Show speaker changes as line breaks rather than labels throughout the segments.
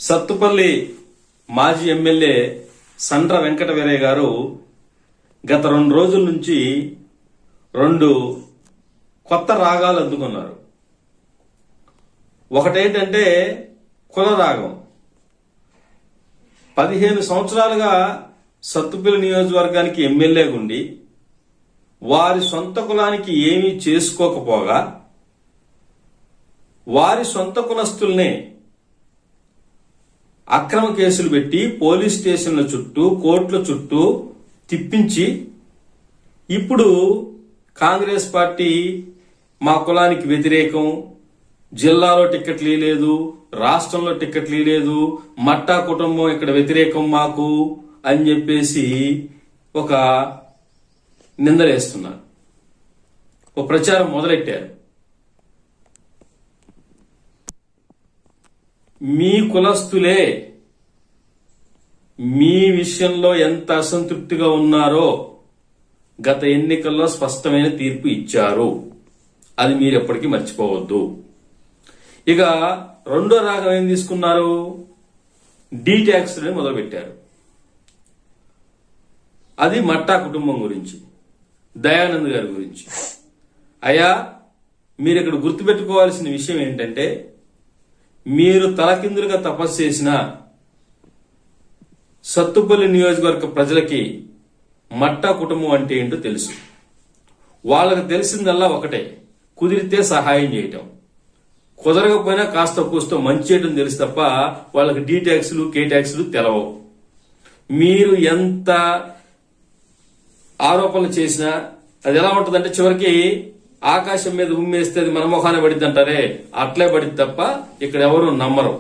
సత్తుపల్లి మాజీ ఎమ్మెల్యే సండ్ర వెంకట వీరయ్య గారు గత 2 రోజుల నుంచి 2 కొత్త రాగాలు అందుకున్నారు. ఒకటేంటంటే కుల రాగం. 15 సంవత్సరాలుగా సత్తుపల్లి నియోజకవర్గానికి ఎమ్మెల్యేగా ఉండి వారి సొంత కులానికి ఏమీ చేసుకోకపోగా వారి సొంత కులస్తుల్నే అక్రమ కేసులు పెట్టి పోలీస్ స్టేషన్ల చుట్టూ కోర్టుల చుట్టూ తిప్పించి ఇప్పుడు కాంగ్రెస్ పార్టీ మా కులానికి వ్యతిరేకం, జిల్లాలో టిక్కెట్లు లేదు, రాష్ట్రంలో టిక్కెట్లు లేదు, మట్టా కుటుంబం ఇక్కడ వ్యతిరేకం మాకు అని చెప్పేసి ఒక నిందలేస్తున్నారు, ఒక ప్రచారం మొదలెట్టారు. మీ కులస్తులే మీ విషయంలో ఎంత అసంతృప్తిగా ఉన్నారో గత ఎన్నికల్లో స్పష్టమైన తీర్పు ఇచ్చారు. అది మీరు ఎప్పటికీ మర్చిపోవద్దు. ఇక రెండో రాగం ఏం తీసుకున్నారు? డీ ట్యాక్స్ మొదలుపెట్టారు. అది మట్టా కుటుంబం గురించి, దయానంద్ గారి గురించి. అయ్యా, మీరు ఇక్కడ గుర్తుపెట్టుకోవాల్సిన విషయం ఏంటంటే, మీరు తలకిందులుగా తపస్సు చేసిన సత్తుపల్లి నియోజకవర్గ ప్రజలకి మట్టా కుటుంబం అంటే ఏంటో తెలుసు. వాళ్ళకి తెలిసిందల్లా ఒకటే, కుదిరితే సహాయం చేయటం, కుదరకపోయినా కాస్త కూస్తో మంచి చేయటం తెలుసు తప్ప వాళ్ళకి డీ ట్యాక్సులు కే ట్యాక్సులు తెలవవు. మీరు ఎంత ఆరోపణలు చేసినా అది ఎలా ఉంటుందంటే చివరికి ఆకాశం మీద ఉమ్మేస్తే అది మన మొహానే పడిద్ది అంటారే, అట్లే పడిద్ది తప్ప ఇక్కడ ఎవరు నమ్మరు.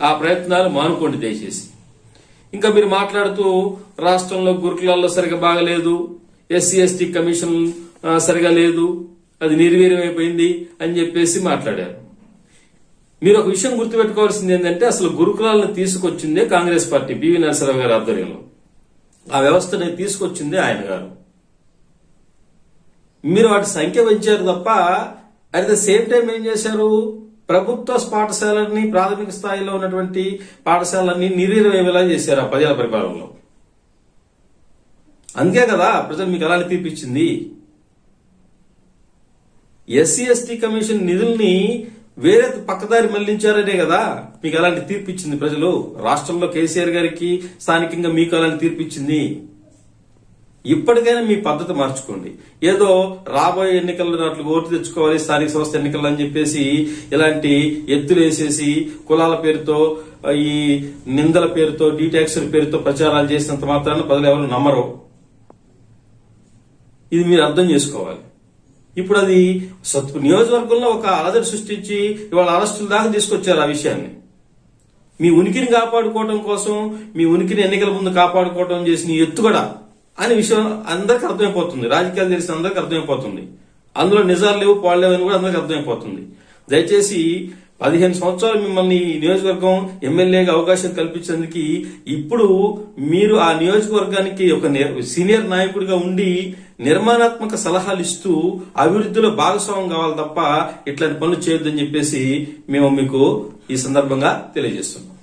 ఆ ప్రయత్నాలు మానుకోండి దయచేసి. ఇంకా మీరు మాట్లాడుతూ రాష్ట్రంలో గురుకులాల్లో సరిగా బాగలేదు, ఎస్సీ ఎస్టీ కమిషన్ సరిగా లేదు, అది నిర్వీర్యమైపోయింది అని చెప్పేసి మాట్లాడారు. మీరు ఒక విషయం గుర్తుపెట్టుకోవాల్సింది ఏంటంటే, అసలు గురుకులాలను తీసుకొచ్చిందే కాంగ్రెస్ పార్టీ, పివి నరసింహరావు గారి ఆధ్వర్యంలో. ఆ వ్యవస్థని తీసుకొచ్చిందే ఆయన గారు. మీరు వాటి సంఖ్య పెంచారు తప్ప అట్ ద సేమ్ టైం ఏం చేశారు? ప్రభుత్వ పాఠశాలని, ప్రాథమిక స్థాయిలో ఉన్నటువంటి పాఠశాలన్నీ నిర్వీర్యమయ్యేలా చేశారు ఆ 10 ఏళ్ల పరిపాలనలో. అందుకే కదా ప్రజలు మీకు అలాంటి తీర్పిచ్చింది. ఎస్సీ ఎస్టీ కమిషన్ నిధుల్ని వేరే పక్కదారి మళ్లించారనే కదా మీకు అలాంటి తీర్పిచ్చింది ప్రజలు. రాష్ట్రంలో కేసీఆర్ గారికి, స్థానికంగా మీకు అలాంటి తీర్పిచ్చింది. ఇప్పటికైనా మీ పద్ధతి మార్చుకోండి. ఏదో రాబోయే ఎన్నికల్లో అట్లా ఓటు తెచ్చుకోవాలి, స్థానిక సంస్థ ఎన్నికలు అని చెప్పేసి ఇలాంటి ఎత్తులు వేసేసి కులాల పేరుతో, ఈ నిందల పేరుతో, డీ ట్యాక్సుల పేరుతో ప్రచారాలు చేసినంత మాత్రాన ప్రజలు ఎవరు నమ్మరు. ఇది మీరు అర్థం చేసుకోవాలి. ఇప్పుడు అది నియోజకవర్గంలో ఒక అలజడి సృష్టించి ఇవాళ అరెస్టుల దాకా తీసుకొచ్చారు. ఆ విషయాన్ని మీ ఉనికిని కాపాడుకోవడం కోసం, మీ ఉనికిని ఎన్నికల ముందు కాపాడుకోవడం చేసిన ఎత్తుగడ అనే విషయం అందరికి అర్థమైపోతుంది. రాజకీయాలు తెలిసిన అందరికి అర్థమైపోతుంది. అందులో నిజాలు లేవు, పాలు లేవు అని కూడా అందరికి అర్థమైపోతుంది. దయచేసి 15 సంవత్సరాలు మిమ్మల్ని ఈ నియోజకవర్గం ఎమ్మెల్యేగా అవకాశం కల్పించేందుకు ఇప్పుడు మీరు ఆ నియోజకవర్గానికి ఒక సీనియర్ నాయకుడిగా ఉండి నిర్మాణాత్మక సలహాలు ఇస్తూ అభివృద్ధిలో భాగస్వామ్యం కావాలి తప్ప ఇట్లాంటి పనులు చేయొద్దని చెప్పేసి మేము మీకు ఈ సందర్భంగా తెలియజేస్తున్నాం.